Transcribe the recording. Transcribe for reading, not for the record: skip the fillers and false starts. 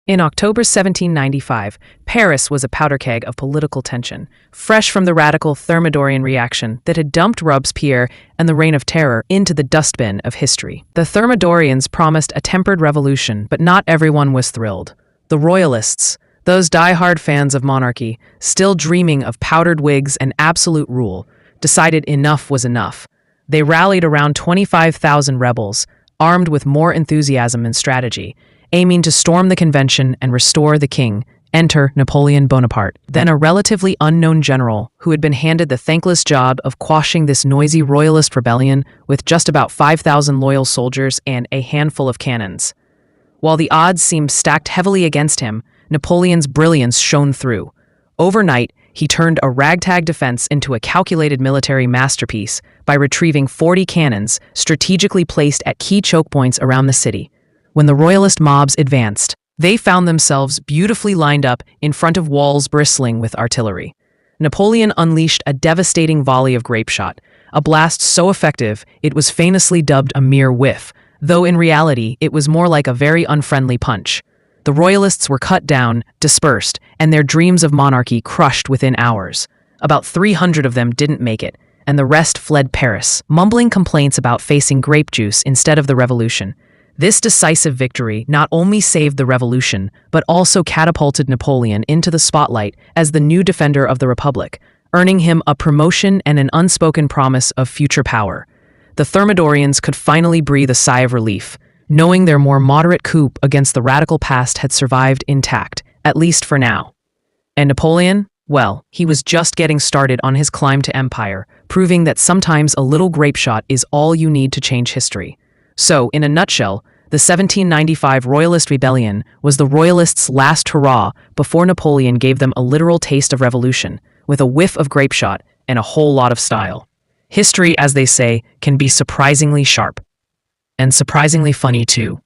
In October 1795, Paris was a powder keg of political tension, fresh from the radical Thermidorian reaction that had dumped Robespierre and the Reign of Terror into the dustbin of history. The Thermidorians promised a tempered revolution, but not everyone was thrilled. The Royalists, those die-hard fans of monarchy, still dreaming of powdered wigs and absolute rule, decided enough was enough. They rallied around 25,000 rebels, armed with more enthusiasm and strategy, aiming to storm the convention and restore the king. Enter Napoleon Bonaparte, then a relatively unknown general who had been handed the thankless job of quashing this noisy royalist rebellion with just about 5,000 loyal soldiers and a handful of cannons. While the odds seemed stacked heavily against him, Napoleon's brilliance shone through. Overnight, he turned a ragtag defense into a calculated military masterpiece by retrieving 40 cannons strategically placed at key choke points around the city. When the royalist mobs advanced, they found themselves beautifully lined up in front of walls bristling with artillery. Napoleon unleashed a devastating volley of grapeshot, a blast so effective it was famously dubbed a mere whiff, though in reality it was more like a very unfriendly punch. The royalists were cut down, dispersed, and their dreams of monarchy crushed within hours. About 300 of them didn't make it, and the rest fled Paris, mumbling complaints about facing grape juice instead of the revolution. This decisive victory not only saved the revolution, but also catapulted Napoleon into the spotlight as the new defender of the Republic, earning him a promotion and an unspoken promise of future power. The Thermidorians could finally breathe a sigh of relief, knowing their more moderate coup against the radical past had survived intact, at least for now. And Napoleon? Well, he was just getting started on his climb to empire, proving that sometimes a little grapeshot is all you need to change history. So, in a nutshell, the 1795 Royalist Rebellion was the Royalists' last hurrah before Napoleon gave them a literal taste of revolution, with a whiff of grapeshot and a whole lot of style. History, as they say, can be surprisingly sharp. And surprisingly funny, too.